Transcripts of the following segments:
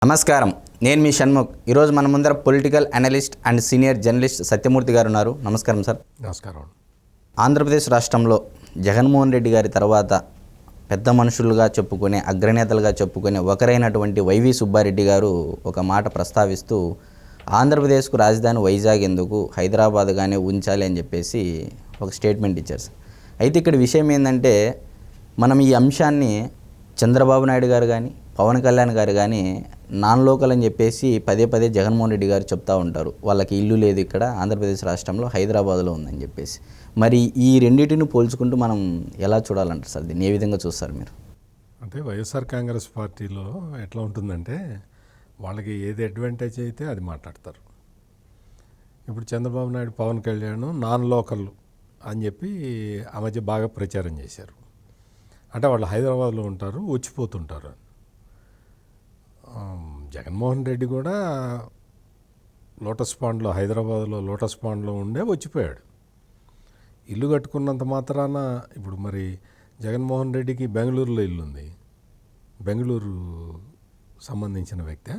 నమస్కారం, నేను మీ షణ్ముఖ్. ఈరోజు మన ముందర political analyst and senior journalist Satyamurthy గారు ఉన్నారు. నమస్కారం సార్. నమస్కారం. ఆంధ్రప్రదేశ్ రాష్ట్రంలో జగన్మోహన్ రెడ్డి గారి తర్వాత పెద్ద మనుషులుగా చెప్పుకునే, అగ్రనేతలుగా చెప్పుకునే ఒకరైనటువంటి వైవి సుబ్బారెడ్డి గారు ఒక మాట ప్రస్తావిస్తూ ఆంధ్రప్రదేశ్కు రాజధాని వైజాగ్ ఎందుకు, హైదరాబాద్గానే ఉంచాలి అని చెప్పేసి ఒక స్టేట్మెంట్ ఇచ్చారు సార్. అయితే ఇక్కడ విషయం ఏంటంటే, మనం ఈ అంశాన్ని చంద్రబాబు నాయుడు గారు కానీ పవన్ కళ్యాణ్ గారు కానీ నాన్ లోకల్ అని చెప్పేసి పదే పదే జగన్మోహన్ రెడ్డి గారు చెప్తూ ఉంటారు. వాళ్ళకి ఇల్లు లేదు ఇక్కడ ఆంధ్రప్రదేశ్ రాష్ట్రంలో, హైదరాబాద్లో ఉందని చెప్పేసి. మరి ఈ రెండింటిని పోల్చుకుంటూ మనం ఎలా చూడాలంటారు సార్? దీన్ని ఏ విధంగా చూస్తారు మీరు? అంటే వైఎస్ఆర్ కాంగ్రెస్ పార్టీలో ఎట్లా ఉంటుందంటే, వాళ్ళకి ఏది అడ్వాంటేజ్ అయితే అది మాట్లాడతారు. ఇప్పుడు చంద్రబాబు నాయుడు పవన్ కళ్యాణ్ నాన్ లోకల్ అని చెప్పి ఆ మధ్య బాగా ప్రచారం చేశారు. అంటే వాళ్ళు హైదరాబాద్లో ఉంటారు, వచ్చిపోతుంటారు. జగన్మోహన్ రెడ్డి కూడా లోటస్ పాండ్లో, హైదరాబాద్లో లోటస్ పాండ్లో ఉండే వచ్చిపోయాడు. ఇల్లు కట్టుకున్నంత మాత్రాన ఇప్పుడు మరి జగన్మోహన్ రెడ్డికి బెంగళూరులో ఇల్లు ఉంది. బెంగళూరు సంబంధించిన వ్యక్తి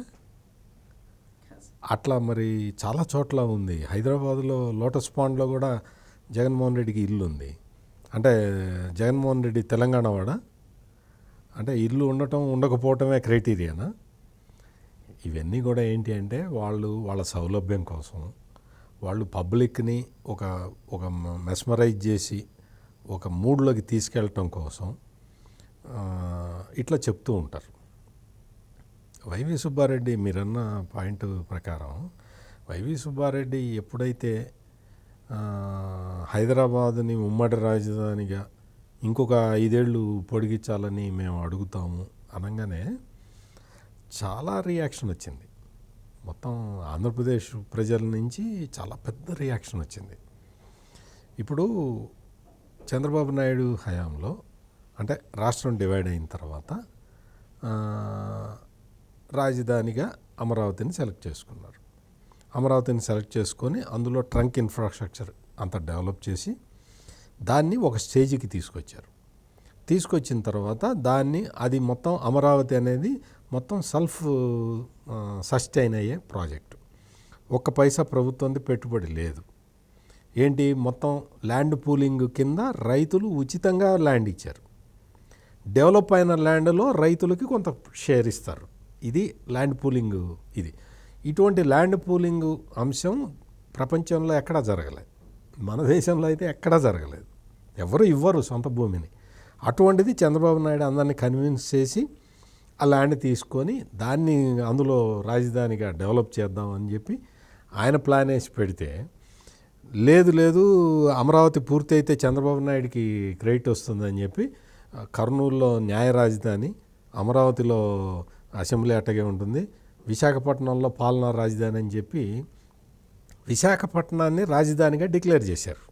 అట్లా మరి చాలా చోట్ల ఉంది. హైదరాబాద్లో లోటస్ పాండ్లో కూడా జగన్మోహన్ రెడ్డికి ఇల్లు ఉంది. అంటే జగన్మోహన్ రెడ్డి తెలంగాణ వాడా? అంటే ఇల్లు ఉండటం ఉండకపోవటమే క్రైటీరియానా? ఇవన్నీ కూడా ఏంటి అంటే, వాళ్ళ సౌలభ్యం కోసం, వాళ్ళు పబ్లిక్ని ఒక మెస్మరైజ్ చేసి ఒక మూడ్లోకి తీసుకెళ్ళటం కోసం ఇట్లా చెప్తూ ఉంటారు. వైవి సుబ్బారెడ్డి మీరన్న పాయింట్ ప్రకారం, వైవి సుబ్బారెడ్డి ఎప్పుడైతే హైదరాబాదుని ఉమ్మడి రాజధానిగా ఇంకొక 5 ఏళ్ళు పొడిగించాలని మేము అడుగుతాము అనగానే చాలా రియాక్షన్ వచ్చింది. మొత్తం ఆంధ్రప్రదేశ్ ప్రజల నుంచి చాలా పెద్ద రియాక్షన్ వచ్చింది. ఇప్పుడు చంద్రబాబు నాయుడు హయాంలో, అంటే రాష్ట్రం డివైడ్ అయిన తర్వాత రాజధానిగా అమరావతిని సెలెక్ట్ చేసుకున్నారు. అమరావతిని సెలెక్ట్ చేసుకొని అందులో ట్రంక్ ఇన్ఫ్రాస్ట్రక్చర్ అంతా డెవలప్ చేసి దాన్ని ఒక స్టేజ్కి తీసుకొచ్చారు. తీసుకొచ్చిన తర్వాత అది మొత్తం అమరావతి అనేది మొత్తం సెల్ఫ్ సస్టైన్ అయ్యే ప్రాజెక్టు. ఒక్క పైసా ప్రభుత్వంది పెట్టుబడి లేదు. ఏంటి, మొత్తం ల్యాండ్ పూలింగ్ కింద రైతులు ఉచితంగా ల్యాండ్ ఇచ్చారు. డెవలప్ అయిన ల్యాండ్లో రైతులకి కొంత షేర్ ఇస్తారు. ఇది ల్యాండ్ పూలింగ్. ఇటువంటి ల్యాండ్ పూలింగ్ అంశం ప్రపంచంలో ఎక్కడా జరగలేదు. మన దేశంలో అయితే ఎక్కడా జరగలేదు. ఎవరు ఇవ్వరు సొంత భూమిని. అటువంటిది చంద్రబాబు నాయుడు అందరినీ కన్విన్స్ చేసి ఆ ల్యాండ్ తీసుకొని దాన్ని అందులో రాజధానిగా డెవలప్ చేద్దామని చెప్పి ఆయన ప్లాన్ వేసి పెడితే, లేదు అమరావతి పూర్తి అయితే చంద్రబాబు నాయుడికి క్రెడిట్ వస్తుందని చెప్పి కర్నూలులో న్యాయ రాజధాని, అమరావతిలో అసెంబ్లీ అట్టగే ఉంటుంది, విశాఖపట్నంలో పాలనా రాజధాని అని చెప్పి విశాఖపట్నాన్ని రాజధానిగా డిక్లేర్ చేశారు.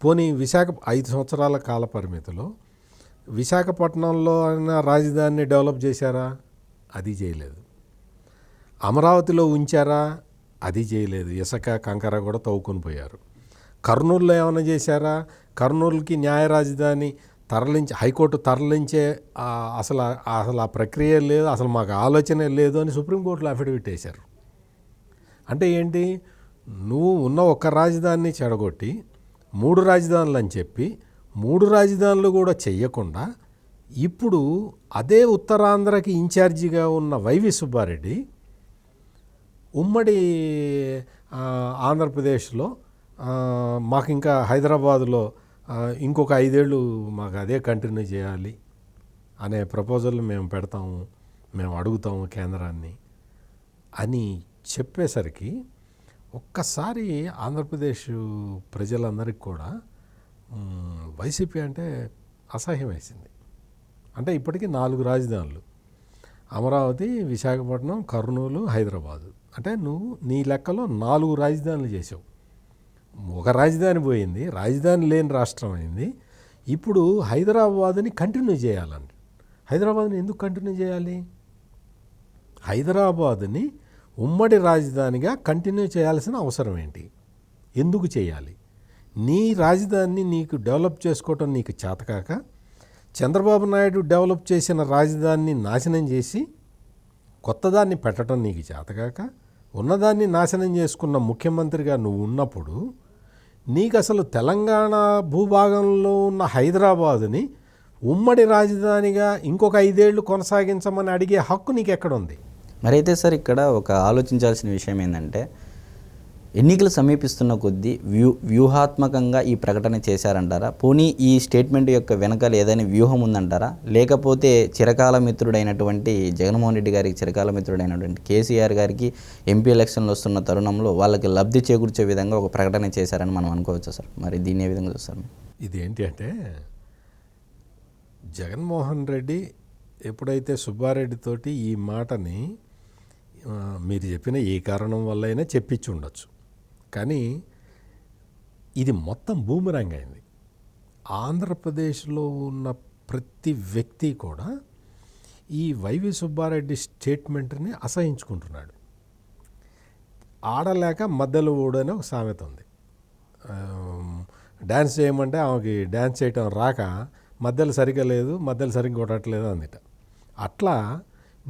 పోనీ 5 సంవత్సరాల కాల పరిమితిలో విశాఖపట్నంలో అయినా రాజధానిని డెవలప్ చేశారా? అది చేయలేదు. అమరావతిలో ఉంచారా? అది చేయలేదు. ఇసుక కంకర కూడా తవ్వుకొని పోయారు. కర్నూలులో ఏమైనా చేశారా? కర్నూలుకి న్యాయ రాజధాని హైకోర్టు తరలించే అసలు ఆ ప్రక్రియ లేదు, అసలు మాకు ఆలోచనే లేదు అని సుప్రీంకోర్టులో అఫిడవిట్ వేశారు. అంటే ఏంటి, నువ్వు ఉన్న ఒక్క రాజధానిని చెడగొట్టి 3 రాజధానులు అని చెప్పి 3 రాజధానులు కూడా చెయ్యకుండా ఇప్పుడు అదే ఉత్తరాంధ్రకి ఇన్ఛార్జిగా ఉన్న వైవి సుబ్బారెడ్డి ఉమ్మడి ఆంధ్రప్రదేశ్లో మాకు ఇంకా హైదరాబాదులో ఇంకొక 5 ఏళ్ళు మాకు అదే కంటిన్యూ చేయాలి అనే ప్రపోజల్ మేము పెడతాము, మేము అడుగుతాము కేంద్రాన్ని అని చెప్పేసరికి ఒక్కసారి ఆంధ్రప్రదేశ్ ప్రజలందరికీ కూడా వైసీపీ అంటే అసహ్యం వేసింది. అంటే ఇప్పటికీ 4 రాజధానులు, అమరావతి, విశాఖపట్నం, కర్నూలు, హైదరాబాదు. అంటే నువ్వు నీ లెక్కలో 4 రాజధానులు చేసావు. ఒక రాజధాని పోయింది, రాజధాని లేని రాష్ట్రం అయింది. ఇప్పుడు హైదరాబాదుని కంటిన్యూ చేయాలండి. హైదరాబాద్ని ఎందుకు కంటిన్యూ చేయాలి? హైదరాబాదుని ఉమ్మడి రాజధానిగా కంటిన్యూ చేయాల్సిన అవసరం ఏంటి? ఎందుకు చేయాలి? నీ రాజధానిని నీకు డెవలప్ చేసుకోవటం నీకు చేతకాక చంద్రబాబు నాయుడు డెవలప్ చేసిన రాజధానిని నాశనం చేసి కొత్తదాన్ని పెట్టడం నీకు చేతకాక ఉన్నదాన్ని నాశనం చేసుకున్న ముఖ్యమంత్రిగా నువ్వు ఉన్నప్పుడు నీకు అసలు తెలంగాణ భూభాగంలో ఉన్న హైదరాబాదుని ఉమ్మడి రాజధానిగా ఇంకొక 5 ఏళ్ళు కొనసాగించమని అడిగే హక్కు నీకు ఎక్కడుంది? మరైతే సార్ ఇక్కడ ఒక ఆలోచించాల్సిన విషయం ఏంటంటే ఎన్నికలు సమీపిస్తున్న కొద్దీ వ్యూహాత్మకంగా ఈ ప్రకటన చేశారంటారా? పోనీ ఈ స్టేట్మెంట్ యొక్క వెనకాల ఏదైనా వ్యూహం ఉందంటారా? లేకపోతే చిరకాల మిత్రుడైనటువంటి జగన్మోహన్ రెడ్డి గారికి చిరకాల మిత్రుడైనటువంటి కేసీఆర్ గారికి ఎంపీ ఎలక్షన్లు వస్తున్న తరుణంలో వాళ్ళకి లబ్ధి చేకూర్చే విధంగా ఒక ప్రకటన చేశారని మనం అనుకోవచ్చా సార్? మరి దీన్ని ఏ విధంగా చూస్తారు? ఇదేంటి అంటే జగన్మోహన్ రెడ్డి ఎప్పుడైతే సుబ్బారెడ్డితోటి ఈ మాటని మీరు చెప్పిన ఏ కారణం వల్ల అయినా చెప్పించి ఉండొచ్చు, కానీ ఇది మొత్తం బూమరాంగ్ అయింది. ఆంధ్రప్రదేశ్లో ఉన్న ప్రతి వ్యక్తి కూడా ఈ వైవి సుబ్బారెడ్డి స్టేట్మెంట్ని అసహించుకుంటున్నాడు. ఆడలేక మధ్యలో ఊడని ఒక సామెత ఉంది. డ్యాన్స్ చేయమంటే ఆమెకి డ్యాన్స్ చేయటం రాక మధ్యలో సరిగ్గా లేదు, మధ్యలో సరిగ్గా కొట్టట్లేదు అందుట. అట్లా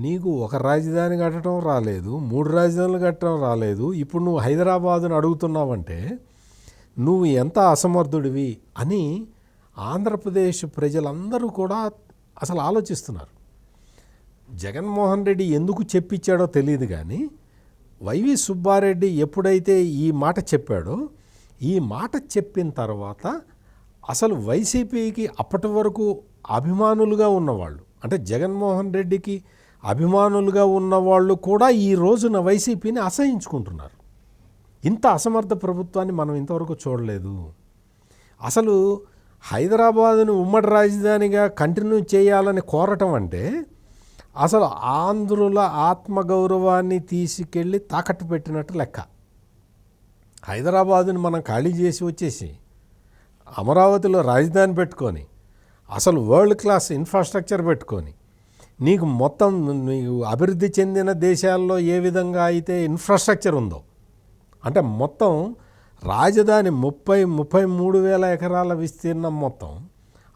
నీకు ఒక రాజధాని కట్టడం రాలేదు, 3 రాజధానులు కట్టడం రాలేదు, ఇప్పుడు నువ్వు హైదరాబాదును అడుగుతున్నావంటే నువ్వు ఎంత అసమర్థుడివి అని ఆంధ్రప్రదేశ్ ప్రజలందరూ కూడా అసలు ఆలోచిస్తున్నారు. జగన్మోహన్ రెడ్డి ఎందుకు చెప్పించాడో తెలియదు, కానీ వైవి సుబ్బారెడ్డి ఎప్పుడైతే ఈ మాట చెప్పాడో ఈ మాట చెప్పిన తర్వాత అసలు వైసీపీకి అప్పటి వరకు అభిమానులుగా ఉన్నవాళ్ళు, అంటే జగన్మోహన్ రెడ్డికి అభిమానులుగా ఉన్నవాళ్ళు కూడా ఈ రోజున వైసీపీని అసహించుకుంటున్నారు. ఇంత అసమర్థ ప్రభుత్వాన్ని మనం ఇంతవరకు చూడలేదు. అసలు హైదరాబాదును ఉమ్మడి రాజధానిగా కంటిన్యూ చేయాలని కోరటం అంటే అసలు ఆంధ్రుల ఆత్మగౌరవాన్ని తీసుకెళ్ళి తాకట్టు పెట్టినట్టు లెక్క. హైదరాబాదుని మనం ఖాళీ చేసి వచ్చేసి అమరావతిలో రాజధాని పెట్టుకొని అసలు వరల్డ్ క్లాస్ ఇన్ఫ్రాస్ట్రక్చర్ పెట్టుకొని నీకు మొత్తం నీకు అభివృద్ధి చెందిన దేశాల్లో ఏ విధంగా అయితే ఇన్ఫ్రాస్ట్రక్చర్ ఉందో, అంటే మొత్తం రాజధాని 33,000 ఎకరాల విస్తీర్ణం, మొత్తం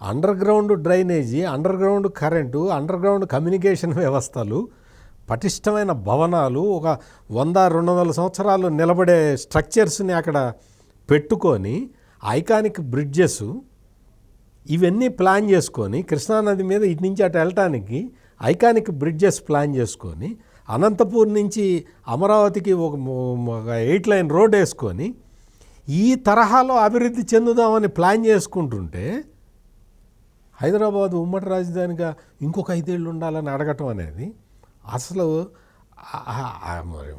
under ground drainage, under ground current, under ground communication వ్యవస్థలు, పటిష్టమైన భవనాలు, ఒక 100-200 సంవత్సరాలు నిలబడే స్ట్రక్చర్స్ని అక్కడ పెట్టుకొని ఐకానిక్ బ్రిడ్జెస్ ఇవన్నీ ప్లాన్ చేసుకొని కృష్ణానది మీద ఇటు నుంచి అటు వెళ్ళటానికి ఐకానిక్ బ్రిడ్జెస్ ప్లాన్ చేసుకొని అనంతపూర్ నుంచి అమరావతికి ఒక 8 లైన్ రోడ్ వేసుకొని ఈ తరహాలో అభివృద్ధి చెందుదామని ప్లాన్ చేసుకుంటుంటే హైదరాబాదు ఉమ్మడి రాజధానిగా ఇంకొక 5 ఏళ్ళు ఉండాలని అడగటం అనేది అసలు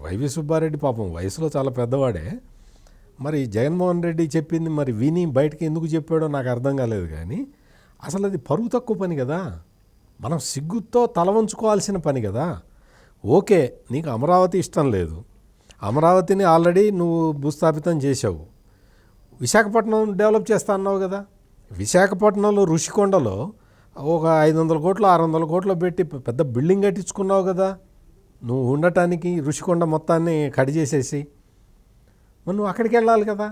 వైవి సుబ్బారెడ్డి పాపం వయసులో చాలా పెద్దవాడే, మరి జగన్మోహన్ రెడ్డి చెప్పింది మరి విని బయటకి ఎందుకు చెప్పాడో నాకు అర్థం కాలేదు. కానీ అసలు అది పరువు తక్కువ పని కదా, మనం సిగ్గుతో తల వంచుకోవాల్సిన పని కదా. ఓకే, నీకు అమరావతి ఇష్టం లేదు, అమరావతిని ఆల్రెడీ నువ్వు భూస్థాపితం చేసావు, విశాఖపట్నం డెవలప్ చేస్తా అన్నావు కదా. విశాఖపట్నంలో ఋషికొండలో ఒక 500 కోట్లు 600 కోట్లు పెట్టి పెద్ద బిల్డింగ్ కట్టించుకున్నావు కదా నువ్వు ఉండటానికి, ఋషికొండ మొత్తాన్ని కట్ చేసేసి. మరి నువ్వు అక్కడికి వెళ్ళాలి కదా,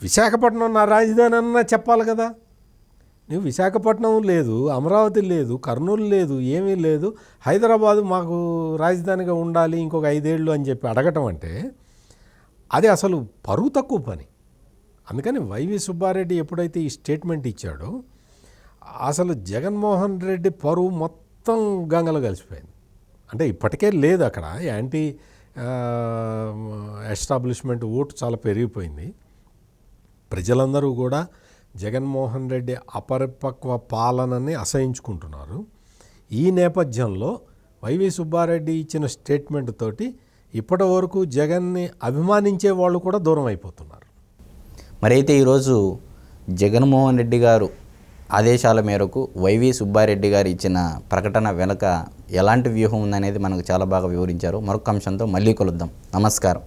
విశాఖపట్నం నా రాజధాని అన్నా చెప్పాలి కదా. నువ్వు విశాఖపట్నం లేదు, అమరావతి లేదు, కర్నూలు లేదు, ఏమీ లేదు, హైదరాబాదు మాకు రాజధానిగా ఉండాలి ఇంకొక 5 ఏళ్ళు అని చెప్పి అడగటం అంటే అది అసలు పరువు తక్కువ పని. అందుకని వైవి సుబ్బారెడ్డి ఎప్పుడైతే ఈ స్టేట్మెంట్ ఇచ్చాడో అసలు జగన్మోహన్ రెడ్డి పరువు మొత్తం గంగలో కలిసిపోయింది. అంటే ఇప్పటికే లేదు అక్కడ, యాంటీ ఎస్టాబ్లిష్మెంట్ ఓటు చాలా పెరిగిపోయింది. ప్రజలందరూ కూడా జగన్మోహన్ రెడ్డి అపరిపక్వ పాలనని అసహించుకుంటున్నారు. ఈ నేపథ్యంలో వైవి సుబ్బారెడ్డి ఇచ్చిన స్టేట్మెంట్ తోటి ఇప్పటి వరకు జగన్ని అభిమానించే వాళ్ళు కూడా దూరం అయిపోతున్నారు. మరి అయితే ఈరోజు జగన్మోహన్ రెడ్డి గారు ఆదేశాల మేరకు వైవి సుబ్బారెడ్డి గారు ఇచ్చిన ప్రకటన వెనుక ఎలాంటి వ్యూహం ఉందనేది మనకు చాలా బాగా వివరించారు. మరొక అంశంతో మళ్ళీ కలుద్దాం. నమస్కారం.